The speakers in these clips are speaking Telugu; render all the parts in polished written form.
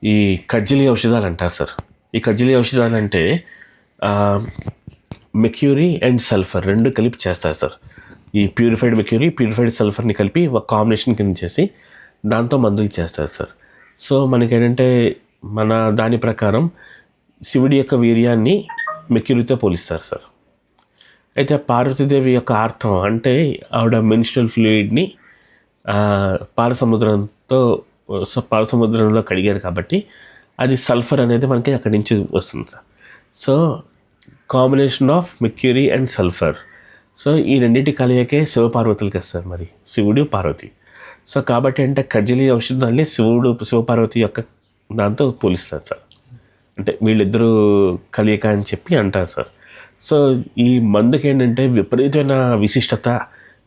ఈ కజ్జిలి ఔషధాలు అంటారు సార్. ఈ కజ్జిలి ఔషధాలు అంటే మెక్యూరీ అండ్ సల్ఫర్ రెండు కలిపి చేస్తారు సార్. ఈ ప్యూరిఫైడ్ మెక్యూరీ, ప్యూరిఫైడ్ సల్ఫర్ని కలిపి ఒక కాంబినేషన్ కింద చేసి దాంతో మందులు చేస్తారు సార్. సో మనకేంటంటే మన దాని ప్రకారం శివుడి యొక్క వీర్యాన్ని మెక్యూరీతో పోలిస్తారు సార్. అయితే పార్వతీదేవి యొక్క అర్థం అంటే ఆవిడ మెన్స్ట్రువల్ ఫ్లూయిడ్ని పాలసముద్రంలో కడిగారు కాబట్టి అది సల్ఫర్ అనేది మనకి అక్కడి నుంచి వస్తుంది sir. So combination of mercury and sulphur. So ఈ రెండింటి కలయికే శివపార్వతులకి వస్తారు మరి, శివుడు పార్వతి. సో కాబట్టి అంటే కజ్జిలి ఔషధాన్ని శివపార్వతి యొక్క దాంతో పోలిస్తారు సార్. అంటే వీళ్ళిద్దరూ కలియక అని చెప్పి అంటారు సార్. సో ఈ మందుకి ఏంటంటే విపరీతమైన విశిష్టత,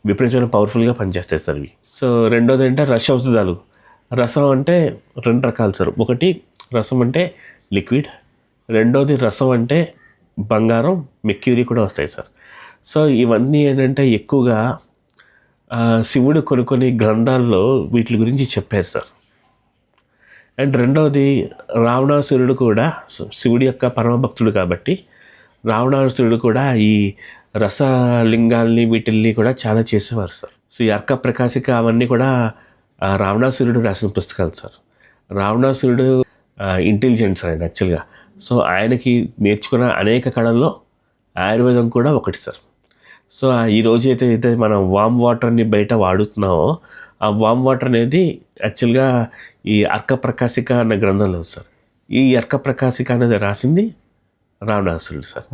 విపరీతమైన పవర్ఫుల్గా పనిచేస్తాయి సార్ ఇవి. సో రెండోది అంటే రస ఔషధాలు. రసం అంటే రెండు రకాలు సార్. ఒకటి రసం అంటే లిక్విడ్, రెండోది రసం అంటే బంగారం, మెక్యూరీ కూడా వస్తాయి సార్. సో ఇవన్నీ ఏంటంటే ఎక్కువగా శివుడు కొన్ని గ్రంథాల్లో వీటి గురించి చెప్పారు సార్. అండ్ రెండవది రావణాసురుడు కూడా శివుడి యొక్క పరమభక్తుడు కాబట్టి రావణాసురుడు కూడా ఈ రసలింగాల్ని వీటిల్ని కూడా చాలా చేసేవారు సార్. సో ఈ అర్క ప్రకాశిక అవన్నీ కూడా రావణాసురుడు రాసిన పుస్తకాలు సార్. రావణాసురుడు ఇంటెలిజెంట్ సార్ ఆయన యాక్చువల్గా. సో ఆయనకి నేర్చుకున్న అనేక కళల్లో ఆయుర్వేదం కూడా ఒకటి సార్. సో ఈరోజు అయితే మనం వామ్ వాటర్ని బయట వాడుతున్నామో ఆ వామ్ వాటర్ అనేది యాక్చువల్గా ఈ అర్క ప్రకాశిక అన్న గ్రంథంలో సార్. ఈ అర్క ప్రకాశిక అనేది రాసింది రావణాసురుడు సార్.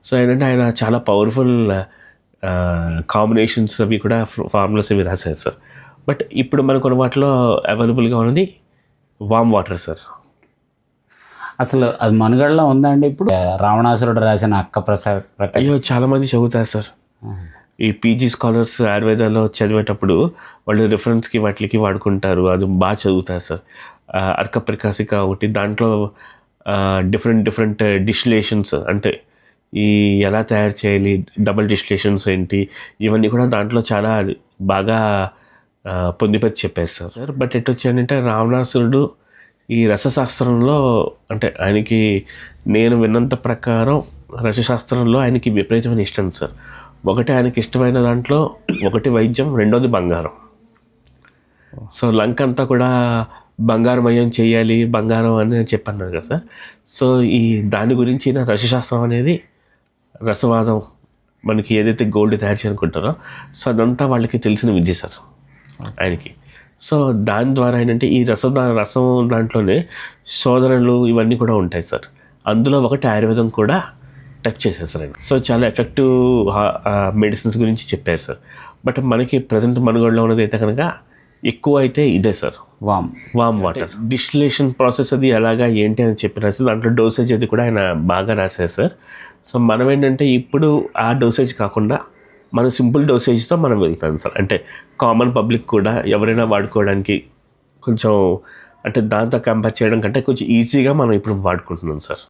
సో ఏంటంటే ఆయన చాలా పవర్ఫుల్ కాంబినేషన్స్ అవి కూడా ఫార్ములాస్ అవి రాశారు సార్. బట్ ఇప్పుడు మనకు వాటిలో అవైలబుల్గా ఉన్నది వామ్ వాటర్ సార్. అసలు అది మనుగడలో ఉందండి ఇప్పుడు? రావణాసురుడు రాసిన అయ్యో చాలామంది చదువుతారు సార్. ఈ పీజీ స్కాలర్స్ ఆయుర్వేదాలో చదివేటప్పుడు వాళ్ళు రిఫరెన్స్కి వాటికి వాడుకుంటారు. అది బాగా చదువుతారు సార్. అర్క ప్రకాశిక ఒకటి, దాంట్లో డిఫరెంట్ డిస్టిలేషన్స్ అంటే ఈ ఎలా తయారు చేయాలి, డబుల్ డిస్టిలేషన్స్ ఏంటి, ఇవన్నీ కూడా దాంట్లో చాలా బాగా పొందిపచ్చి చెప్పారు సార్. బట్ ఎటు వచ్చాయంటే రావణాసురుడు ఈ రసశాస్త్రంలో అంటే ఆయనకి నేను విన్నంత ప్రకారం రసశాస్త్రంలో ఆయనకి విపరీతమైన ఇష్టం సార్. ఒకటి ఆయనకి ఇష్టమైన దాంట్లో ఒకటి వైద్యం, రెండోది బంగారం. సో లంక అంతా కూడా బంగారమయం చేయాలి, బంగారం అని చెప్పన్నారు కదా సార్. సో ఈ దాని గురించి రసశాస్త్రం అనేది రసవాదం మనకి ఏదైతే గోల్డ్ తయారు చేయాలనుకుంటారో సో అదంతా వాళ్ళకి తెలిసిన విద్య సార్ ఆయనకి. సో దాని ద్వారా ఏంటంటే ఈ రసం దాంట్లోనే శోధనలు ఇవన్నీ కూడా ఉంటాయి సార్. అందులో ఒకటి ఆయుర్వేదం కూడా టచ్ చేశారు సార్ ఆయన. సో చాలా ఎఫెక్టివ్ మెడిసిన్స్ గురించి చెప్పారు సార్. బట్ మనకి ప్రజెంట్ మనుగడలో ఉన్నది అయితే కనుక ఎక్కువ అయితే ఇదే sir, warm water. Distillation process అది ఎలాగా ఏంటి అని చెప్పి రాసి దాంట్లో డోసేజ్ అది కూడా ఆయన బాగా రాశారు సార్. సో మనం ఏంటంటే ఇప్పుడు ఆ డోసేజ్ కాకుండా మన సింపుల్ డోసేజ్తో మనం వెళ్తాం సార్. అంటే కామన్ పబ్లిక్ కూడా ఎవరైనా వాడుకోవడానికి కొంచెం అంటే దాంతో కంపేర్ చేయడం కంటే కొంచెం ఈజీగా మనం ఇప్పుడు వాడుకుంటున్నాం సార్.